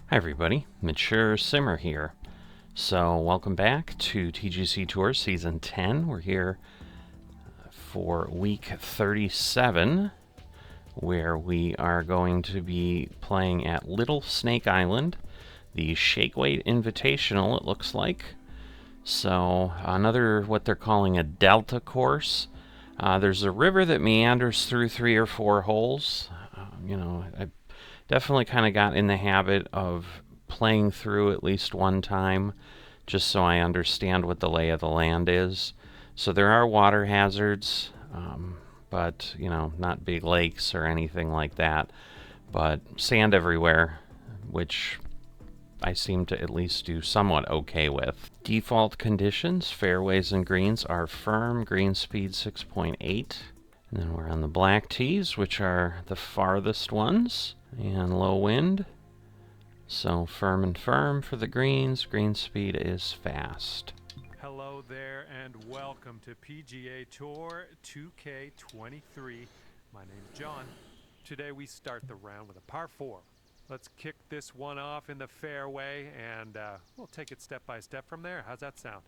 Hi everybody, Mature Simmer here. So welcome back to TGC Tours Season 10. We're here for week 37, where we are going to be playing at Little Snake Island, the Shake Weight Invitational, it looks like. So another, what they're calling a delta course. There's a river that meanders through 3 or 4 holes. I definitely kind of got in the habit of playing through at least one time just so I understand what the lay of the land is. So there are water hazards, but not big lakes or anything like that, but sand everywhere, which I seem to at least do somewhat okay with. Default conditions, fairways and greens are firm, green speed 6.8. And then we're on the black tees, which are the farthest ones, and low wind. So firm and firm for the greens. Green speed is fast. Hello there and welcome to PGA Tour 2K23. My name's John. Today we start the round with a par 4. Let's kick this one off in the fairway and we'll take it step by step from there. How's that sound?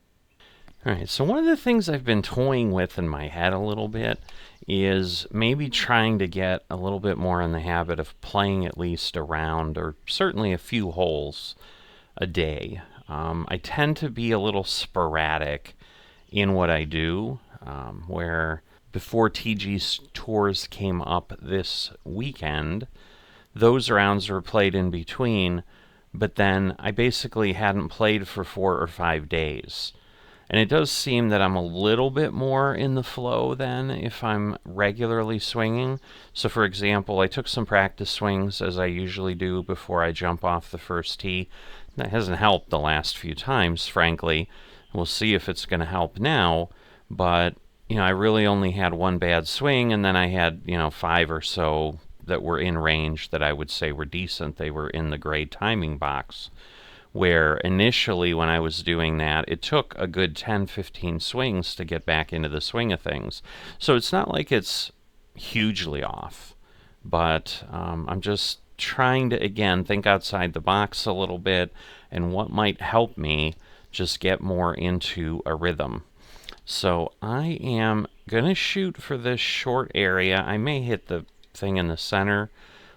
Alright, so one of the things I've been toying with in my head a little bit is maybe trying to get a little bit more in the habit of playing at least a round, or certainly a few holes a day. I tend to be a little sporadic in what I do, where before TG's Tours came up this weekend, those rounds were played in between, but then I basically hadn't played for 4 or 5 days. And it does seem that I'm a little bit more in the flow than if I'm regularly swinging. So for example, I took some practice swings as I usually do before I jump off the first tee. That hasn't helped the last few times, frankly. We'll see if it's going to help now. But, I really only had one bad swing, and then I had, 5 or so that were in range that I would say were decent. They were in the grade timing box, where initially when I was doing that, it took a good 10-15 swings to get back into the swing of things. So it's not like it's hugely off, but I'm just trying to, again, think outside the box a little bit and what might help me just get more into a rhythm. So I am going to shoot for this short area. I may hit the thing in the center.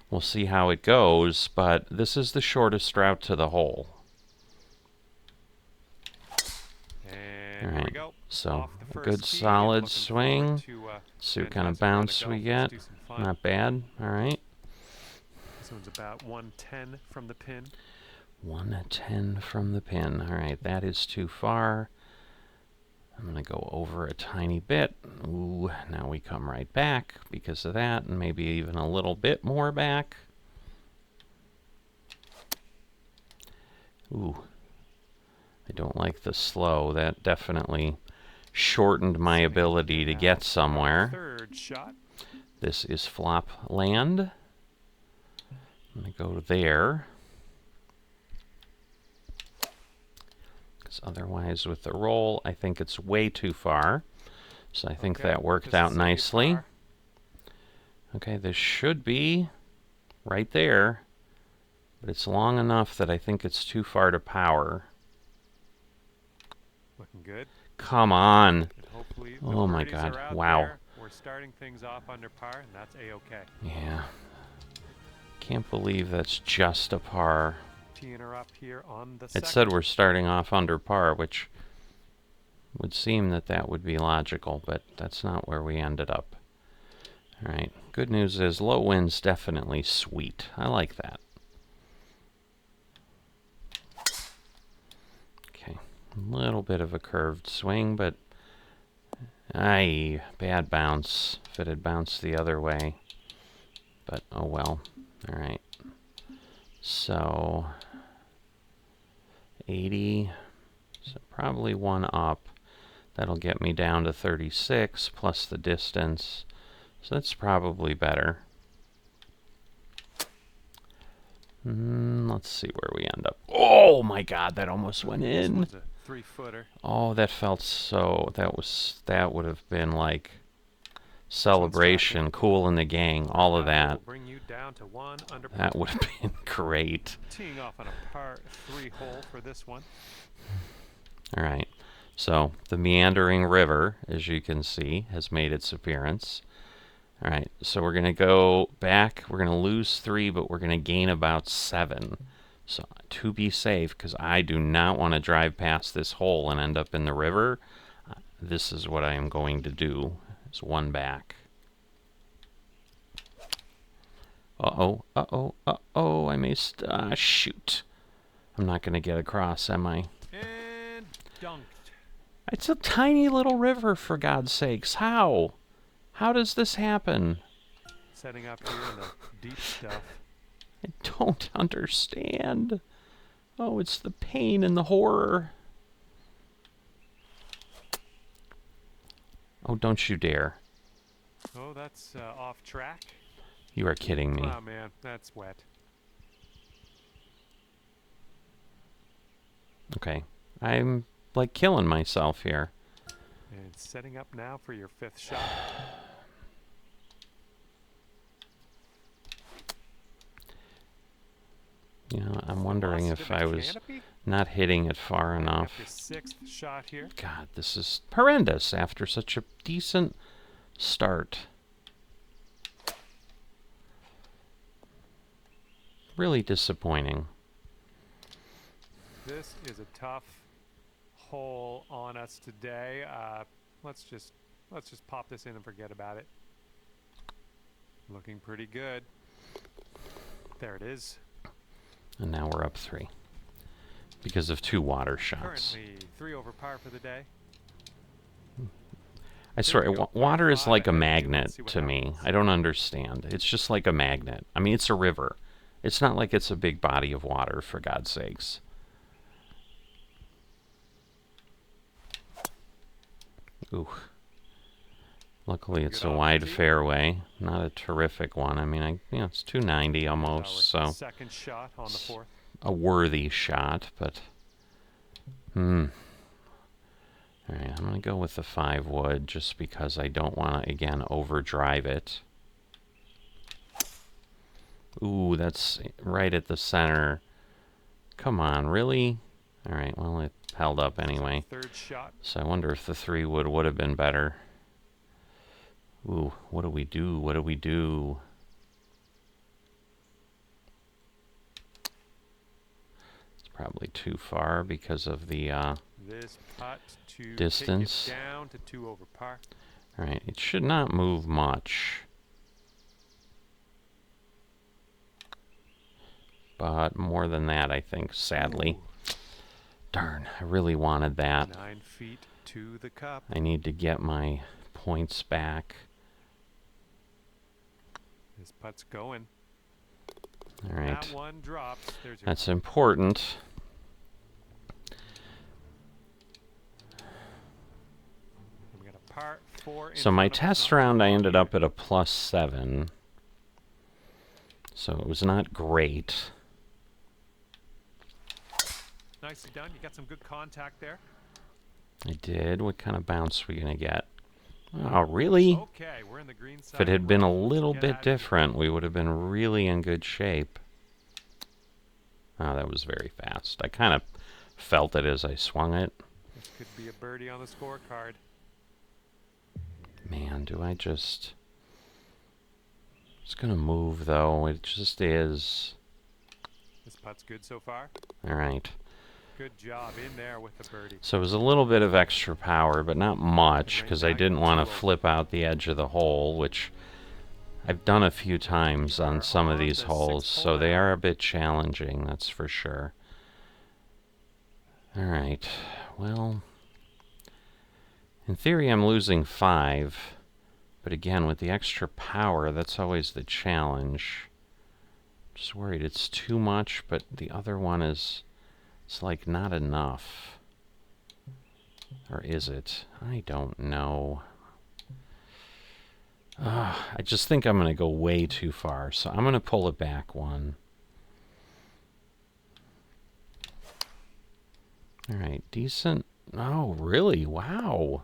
We'll see how it goes, but this is the shortest route to the hole. And here we go. So a good solid swing. See what kind of bounce we get. Not bad. All right. This one's about 110 from the pin. 110 from the pin. All right, that is too far. I'm going to go over a tiny bit. Ooh, now we come right back because of that, and maybe even a little bit more back. Ooh. I don't like the slow. That definitely shortened my ability to get somewhere. Third shot. This is flop land. I'm going to go there. Because otherwise with the roll, I think it's way too far. So I think that worked out nicely. Okay, this should be right there. But it's long enough that I think it's too far to power. Looking good. Come on. Oh my God. Wow. We're starting things off under par, and that's A-okay. Yeah. Can't believe that's just a par. Teeing her up here on the It said we're starting off under par, which would seem that that would be logical, but that's not where we ended up. All right. Good news is low wind's definitely sweet. I like that. A little bit of a curved swing, but bad bounce. If it had bounced the other way. But oh well. All right. So 80. So probably one up. That'll get me down to 36 plus the distance. So that's probably better. Let's see where we end up. Oh my God, that almost went in. 3-footer. Oh, that felt so. That would have been like celebration, cool in the gang, all of that. Will bring you down to 1 under par. That would have been great. Teeing off on a par 3 hole for this one. All right. So the meandering river, as you can see, has made its appearance. All right. So we're going to go back. We're going to lose 3, but we're going to gain about 7. So to be safe, because I do not want to drive past this hole and end up in the river, this is what I am going to do. It's 1 back. Uh-oh, uh-oh, uh-oh, I may shoot. I'm not going to get across, am I? And dunked. It's a tiny little river, for God's sakes. How? How does this happen? Setting up here in the deep stuff. I don't understand. Oh, it's the pain and the horror. Oh, don't you dare. Oh, that's off track. You are kidding me. Oh, man, that's wet. Okay. I'm, like, killing myself here. And setting up now for your 5th shot. You know, I'm wondering if I was not hitting it far enough. Your 6th shot here. God, this is horrendous after such a decent start. Really disappointing. This is a tough hole on us today. Let's just pop this in and forget about it. Looking pretty good. There it is. And now we're up 3 because of 2 water shots. Currently 3 over par for the day. I swear, water is like a magnet to me. I don't understand. It's just like a magnet. I mean, it's a river. It's not like it's a big body of water, for God's sakes. Ooh. Luckily, it's a wide fairway. Not a terrific one. I mean, it's 290 almost, so 2nd shot on the 4th. A worthy shot, but all right, I'm going to go with the 5 wood just because I don't want to, again, overdrive it. Ooh, that's right at the center. Come on, really? All right, well, it held up anyway. 3rd shot. So I wonder if the 3 wood would have been better. Ooh, what do we do? What do we do? It's probably too far because of the this putt to distance. Take it down to 2 over par. All right, it should not move much. But more than that, I think, sadly. Ooh. Darn, I really wanted that. 9 feet to the cup. I need to get my points back. This putt's going. All right. That one drops. There's your That's important. We got a par 4. So my test round, I ended up at a +7. So it was not great. Nicely done. You got some good contact there. I did. What kind of bounce were we going to get? Oh, really? Okay, we're in the green side. If it had been a little bit different, we would have been really in good shape. Oh, that was very fast. I kind of felt it as I swung it. This could be a birdie on the scorecard. Man, do I just... It's going to move, though. It just is. This putt's good so far. All right. Good job in there with the birdie. So it was a little bit of extra power, but not much, because I didn't want to flip out the edge of the hole, which I've done a few times on some of these holes, so they are a bit challenging, that's for sure. All right, well, in theory I'm losing 5, but again, with the extra power, that's always the challenge. Just worried it's too much, but the other one is... It's like not enough. Or is it? I don't know. I just think I'm going to go way too far, so I'm going to pull it back 1. All right, decent. Oh, really? Wow.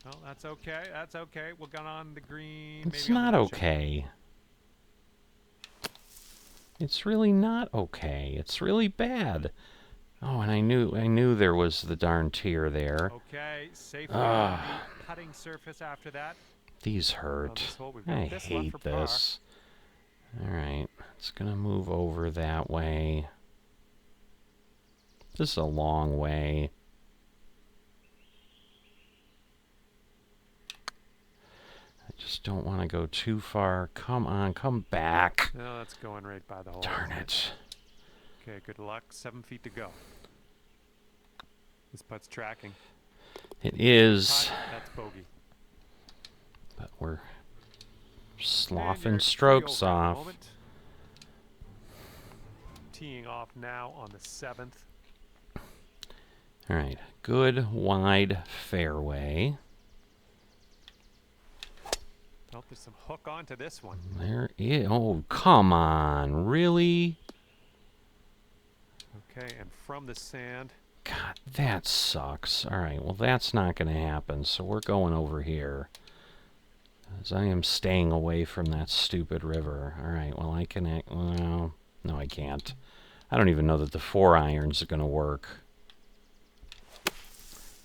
Well, that's okay. That's okay. We'll get on the green. It's Maybe on not the chip. okay. It's really not okay. It's really bad. Oh, and I knew there was the darn tier there. Okay, safely on the putting surface after that. These hurt. This hole, we've got I this left hate for par. this. Alright, it's gonna move over that way. This is a long way. I just don't want to go too far. Come on, come back. No, that's going right by the hole. Darn it. Okay, good luck. 7 feet to go. This putt's tracking. It is. That's bogey. But we're sloughing strokes off. Teeing off now on the 7th. All right, good wide fairway. Oh, there's some hook onto this one. There is. Oh, come on, really? Okay, and from the sand. God, that sucks. All right, well, that's not going to happen, so we're going over here. As I am staying away from that stupid river. All right, well, I can... Well, no, I can't. I don't even know that the 4-iron's going to work.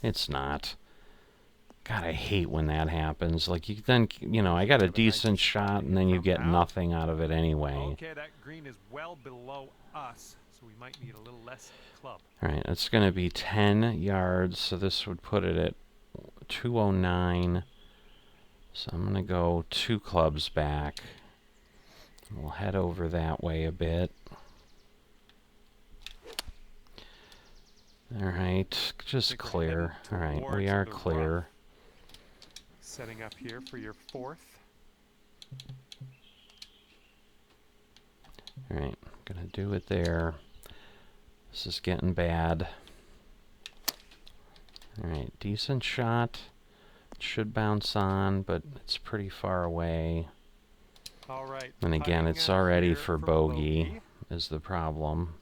It's not. God, I hate when that happens. Like, you then, you know, I got a decent shot, and then you get nothing out of it anyway. Okay, that green is well below us, so we might need a little less club. All right, it's going to be 10 yards, so this would put it at 209. So I'm going to go 2 clubs back. We'll head over that way a bit. All right, just clear. All right, we are clear. Setting up here for your 4th. All right, gonna do it there. This is getting bad. All right, decent shot. It should bounce on, but it's pretty far away. All right. And again, it's already for bogey is the problem.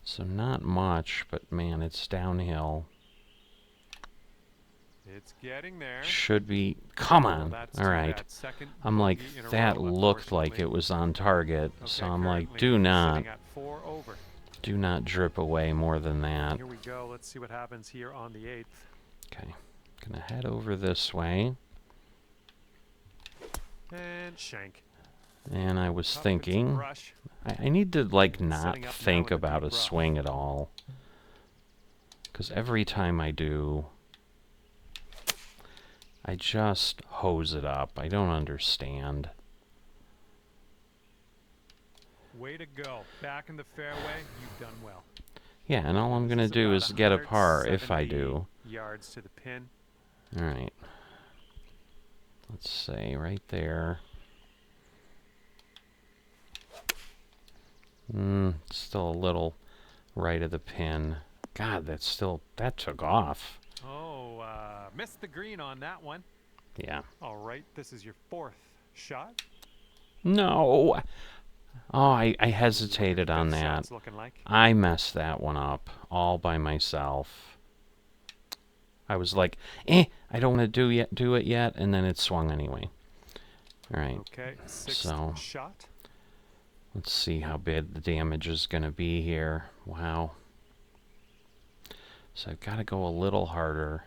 So not much, but man, it's downhill. It's getting there. Should be. Come on. All right. I'm like, that looked like it was on target. So I'm like, do not drip away more than that. Here we go. Let's see what happens here on the 8th. Okay. Gonna head over this way. And shank. And I was thinking, I need to like not think about a swing at all. Because every time I do, I just hose it up. I don't understand. Way to go. Back in the fairway. You've done well. Yeah, and all I'm going to do is get a par if I do. Yards to the pin. All right. Let's say right there. Still a little right of the pin. God, that took off. Oh, missed the green on that one. Yeah. All right, this is your 4th shot. No. Oh, I hesitated on that. I messed that one up all by myself. I was like, I don't want to do it yet, and then it swung anyway. All right. Okay, 6th shot. Let's see how bad the damage is going to be here. Wow. So I've got to go a little harder.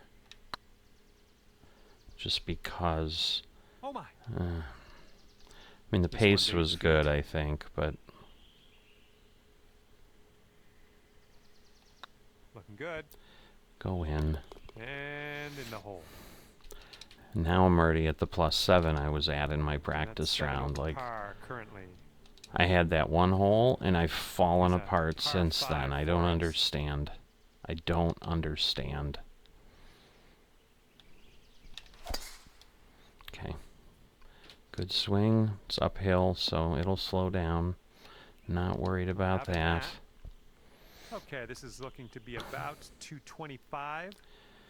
Just because... Oh my! I mean, the pace was good, I think, but... Looking good. Go in. And in the hole. Now I'm already at the +7 I was at in my practice round. Like, currently. I had that one hole, and I've fallen apart since then. I don't understand. I don't understand. Okay. Good swing. It's uphill, so it'll slow down. Not worried about that. Okay, this is looking to be about 225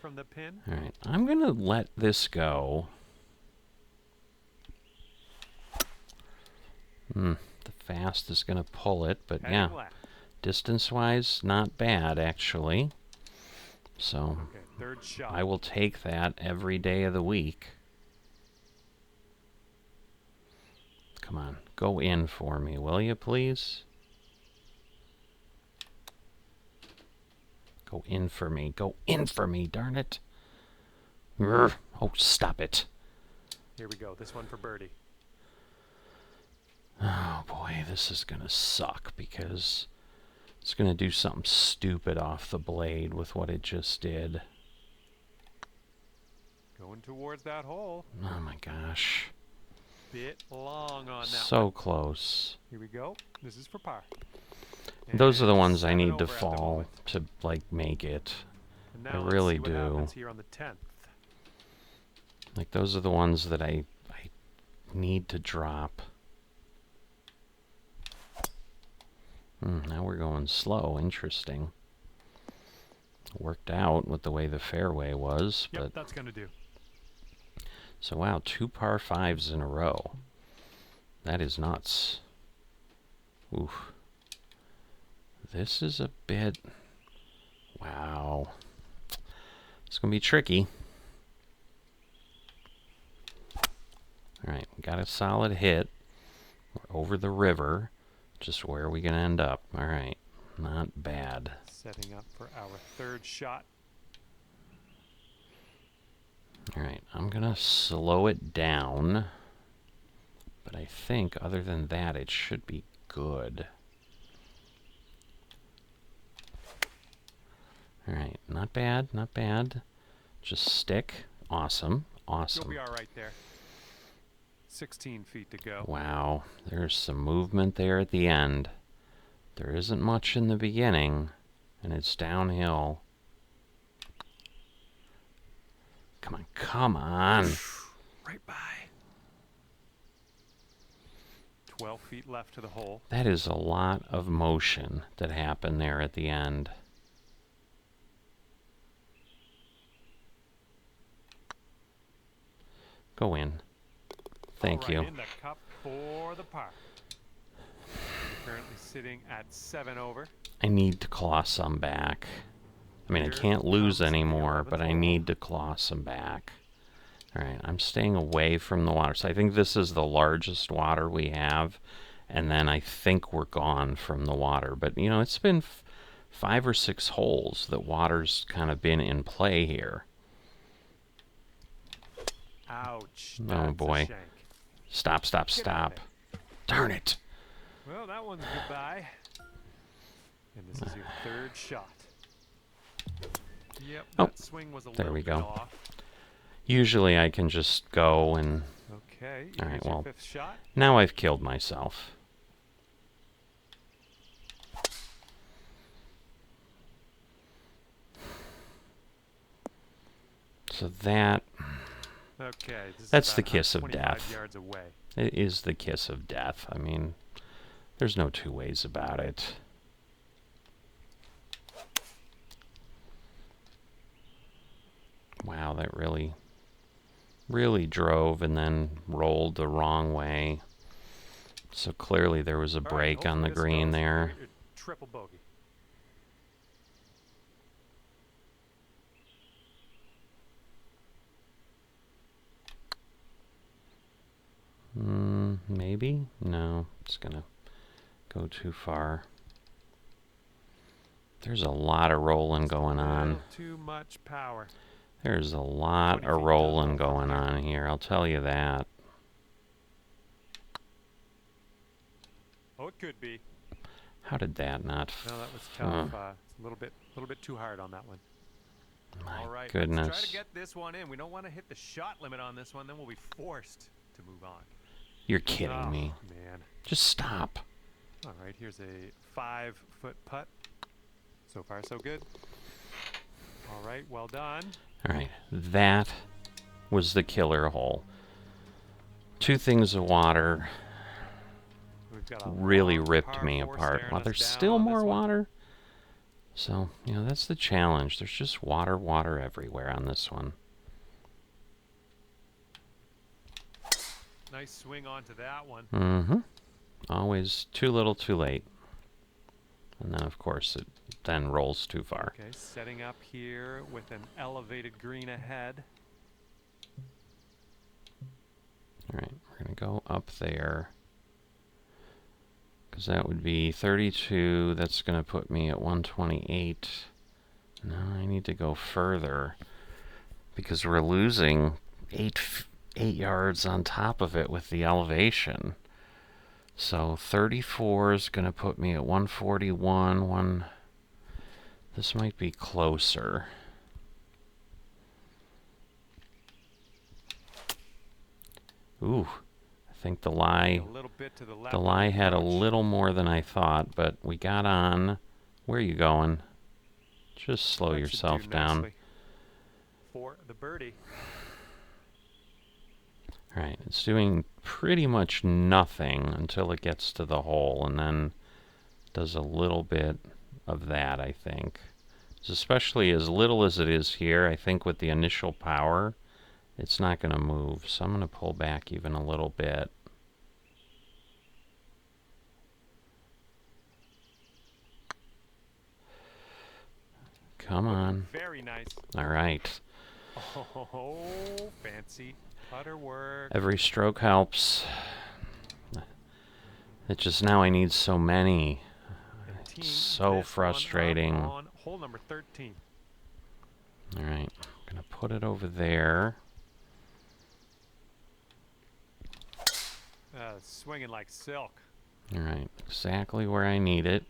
from the pin. All right. I'm going to let this go. The fast is going to pull it, but yeah. Distance-wise, not bad, actually. So Okay, third shot. I will take that every day of the week. Come on, go in for me, will you please? Go in for me. Go in for me, darn it. Oh, stop it. Here we go. This one for birdie. Oh boy, this is gonna suck because it's gonna do something stupid off the blade with what it just did. Going towards that hole. Oh my gosh. Bit long on that So one. close. Here we go. This is for par. Those are the And ones I 7 need to over at the fall moment. to, like, make it. And I now let's really see what do. happens here on the 10th. Like, those are the ones that I need to drop. Now we're going slow. Interesting. Worked out with the way the fairway was, Yep, but that's going to do. so wow, 2 par 5s in a row. That is nuts. Oof. This is a bit... Wow. It's going to be tricky. Alright, got a solid hit. We're over the river. Just where are we going to end up? Alright, not bad. Setting up for our third shot. Alright, I'm going to slow it down. But I think other than that, it should be good. Alright, not bad, not bad. Just stick. Awesome, awesome. You'll be all right there. 16 feet to go. Wow, there's some movement there at the end. There isn't much in the beginning, and it's downhill. Come on, come on. Right by. 12 feet left to the hole. That is a lot of motion that happened there at the end. Go in. Thank you. In the cup for the par. Currently sitting at 7 over. I need to claw some back. I mean, I can't lose anymore, but I need to claw some back. Alright, I'm staying away from the water. So I think this is the largest water we have, and then I think we're gone from the water. But, you know, it's been 5 or 6 holes that water's kind of been in play here. Ouch. Oh boy. Stop, stop, stop. Darn it. Well, that one's goodbye. And this is your third shot. Yep, that swing was a there we little go. bit off. Usually I can just go and... Okay, Alright, your well, fifth shot. now I've killed myself. So that... Okay, this That's is the about kiss of 125 death. yards away. It is the kiss of death. I mean, there's no two ways about it. Wow, that really drove and then rolled the wrong way. So clearly there was a break on the green there. Triple bogey. Maybe? No, it's gonna go too far. There's a lot of rolling going on. Too much power. There's a lot of rolling going on here, I'll tell you that. Oh, it could be. How did that not? No, that was tough. It's a little bit too hard on that one. My All right, goodness. let's try to get this one in. We don't want to hit the shot limit on this one, then we'll be forced to move on. You're kidding me. Man. Just stop. All right, here's a 5-foot putt. So far, so good. All right, well done. All right, that was the killer hole. 2 things of water We've got a really long ripped par me four apart. staring Well, us there's down still on more this one. water. So, you know, that's the challenge. There's just water everywhere on this one. Nice swing onto that one. Mm-hmm. Always too little, too late. And then, of course, it then rolls too far. Okay, setting up here with an elevated green ahead. Alright, we're going to go up there. Because that would be 32. That's going to put me at 128. No, I need to go further. Because we're losing 8 yards on top of it with the elevation. So 34 is going to put me at 141. This might be closer. Ooh, I think the lie had a little more than I thought, but we got on. Where are you going? Just slow yourself down. For the birdie. Alright, it's doing pretty much nothing until it gets to the hole, and then does a little bit of that, I think. It's especially as little as it is here, I think with the initial power, it's not going to move. So I'm going to pull back even a little bit. Come on. Very nice. All right. Oh, fancy putter work. Every stroke helps. It's just now I need so many. It's so frustrating. On hole number 13. All right. I'm going to put it over there. Swinging like silk. All right. Exactly where I need it.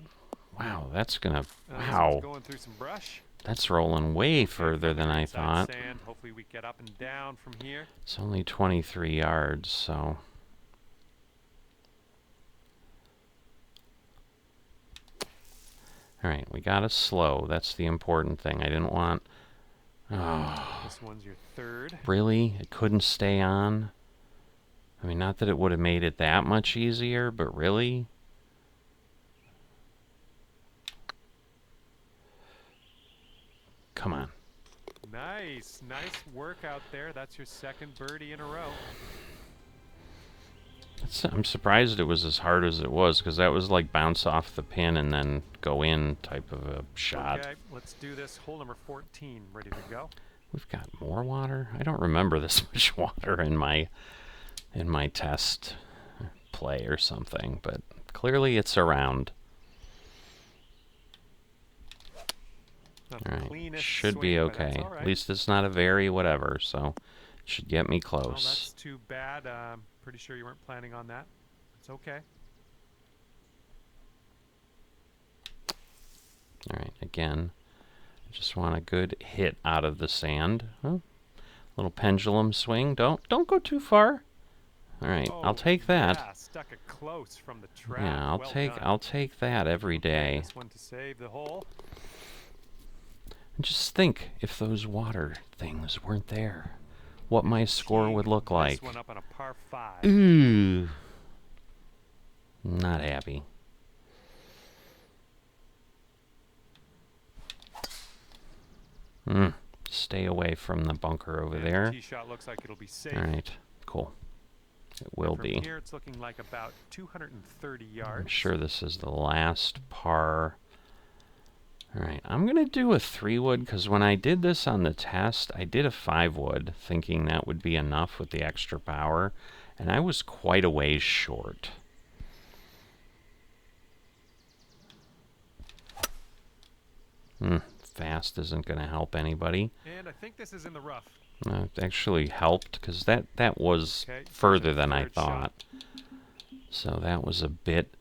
Wow, that's going to... Wow. Going through some brush. That's rolling way further than I thought. Sand. Hopefully we get up and down from here. It's only 23 yards, so... Alright, we got to slow. That's the important thing. I didn't want... Oh. This one's your third. Really? It couldn't stay on? I mean, not that it would have made it that much easier, but really? Come on. Nice work out there. That's your second birdie in a row. I'm surprised it was as hard as it was, because that was like bounce off the pin and then go in type of a shot. Okay, let's do this. Hole number 14. Ready to go? We've got more water? I don't remember this much water in my test play or something, but clearly it's around. Alright, should be okay. Right. At least it's not a very whatever, so it should get me close. Well, that's too bad. Pretty sure you weren't planning on that. It's okay. Alright, again, I just want a good hit out of the sand. Huh? Little pendulum swing. Don't go too far. Alright, I'll take that. Yeah, stuck it close from the trap. Yeah, Well I'll take that every day. This one to save the hole. And just think, if those water things weren't there, what my score would look like. This one up on a par 5. Ooh. Not happy. Stay away from the bunker over there. Tee shot looks like it'll be safe. All right, cool. It will be. Here it's looking like about 230 yards. I'm sure this is the last par. All right, I'm going to do a 3-wood because when I did this on the test, I did a 5-wood thinking that would be enough with the extra power, and I was quite a ways short. Fast isn't going to help anybody. And I think this is in the rough. It actually helped because that was further than I thought. So that was a bit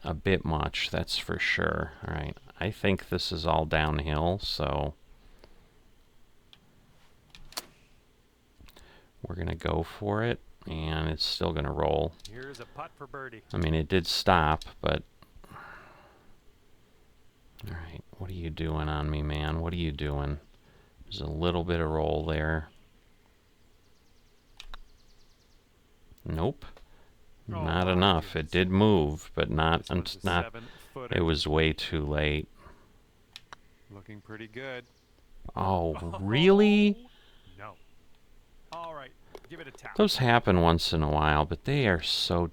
much, that's for sure. All right, I think this is all downhill, so we're going to go for it, and it's still going to roll. Here's a putt for birdie. I mean, it did stop, but... All right, what are you doing on me, man? What are you doing? There's a little bit of roll there. Nope. Not enough. It did move, but not. It was way too late. Looking pretty good. Oh, really? No. All right, give it a tap. Those happen once in a while, but they are so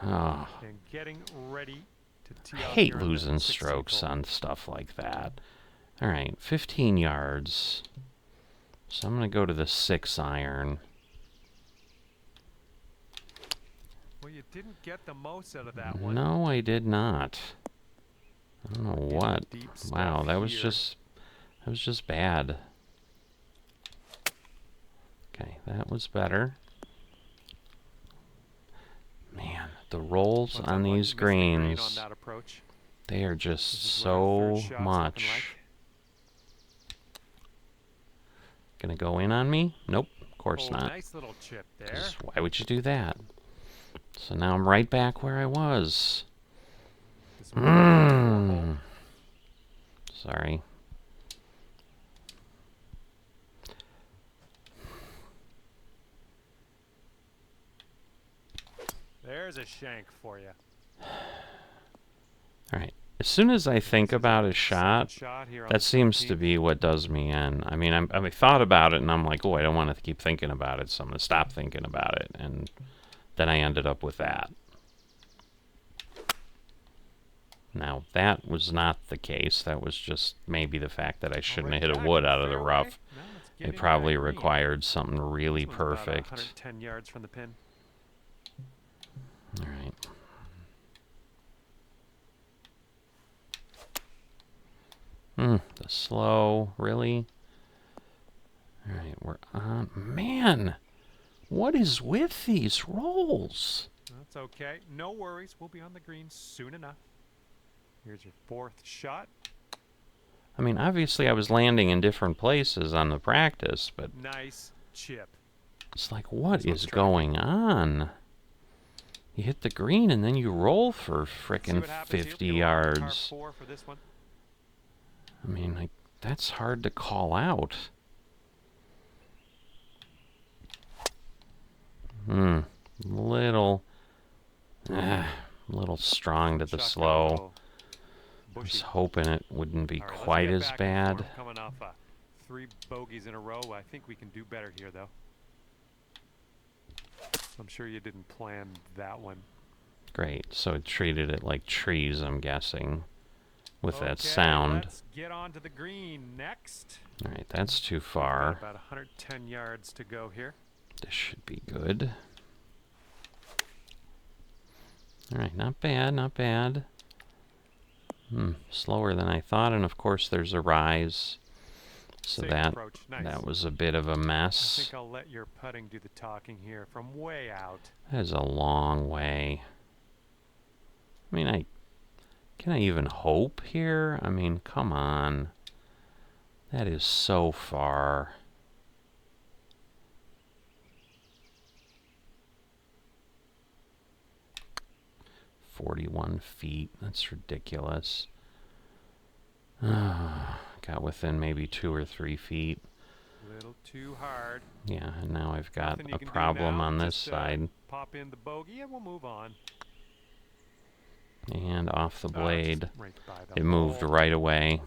And getting ready to I tee off hate here on the losing 16th strokes hole. on stuff like that. Alright, 15 yards. So I'm going to go to the 6 iron. Well, you didn't get the most out of that one. No, I did not. I don't know Getting what. deep Wow, stuff that was here. just bad. Okay, that was better. Man, the rolls Well, it's on unlucky these you missed the green on greens, that approach. they are just This is what our third so shot's looking much. like. Gonna go in on me? Nope, of course Oh, not. nice little chip there. 'Cause why would you do that? So now I'm right back where I was. This will be a par 4 hole. Sorry. There's a shank for you. Alright. As soon as I think about a shot, Here on that the seems to 17th. be what does me in. I mean, I thought about it, and I'm like, oh, I don't want to keep thinking about it, so I'm going to stop thinking about it. And then I ended up with that. Now, that was not the case. That was just maybe the fact that I shouldn't have hit a wood out of the rough. It probably required something really perfect. 110 yards from the pin. All right. The slow, really? All right, we're on. Man, what is with these rolls? That's okay. No worries. We'll be on the green soon enough. Here's your 4th shot. I mean, obviously I was landing in different places on the practice, but Nice chip. it's like, what This one's is tracking. going on? You hit the green and then you roll for Let's see frickin' what happens here. 50 Get along with par yards. 4 for this one. I mean, that's hard to call out. Little strong to the Chuck a slow. little I was bushy. hoping it wouldn't be All right, quite let's as get back in bad. form. Coming off 3 bogeys in a row. I think we can do better here, though. I'm sure you didn't plan that one. Great, so it treated it like trees, I'm guessing, with that Okay, sound. Let's get on to the green next. Alright, that's too We've far. got about 110 yards to go here. This should be good. Alright, not bad, not bad. Slower than I thought, and of course there's a rise. So Safe that approach. Nice. that was a bit of a I mess. think I'll let your putting do the talking here from way out. That is a long way. I mean, can I even hope here? I mean, come on. That is so far. "41 feet. That's ridiculous." Got within maybe 2 or 3 feet. Little too hard. Yeah, and now I've got Nothing you a can do problem now. on this Just, side. Pop in the bogey and we'll move on. And off the Just blade. right by the It moved hole. right away.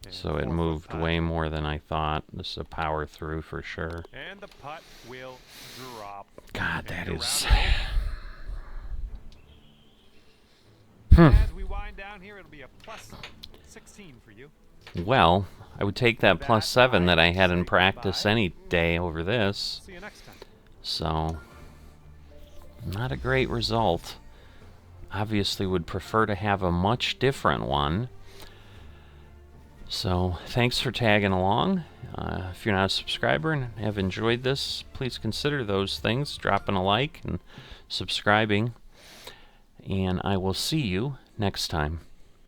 And So it 4-foot moved putt. way more than I thought. This is a power through for sure. And the putt will drop. God, And that your is... round is over. As we wind down here, it'll be a plus 16 for you. Well, I would take that plus 7 that I had in Say practice goodbye. any day over this. See you next time. So, not a great result. Obviously would prefer to have a much different one. So, thanks for tagging along. If you're not a subscriber and have enjoyed this, please consider those things, dropping a like and subscribing. And I will see you next time.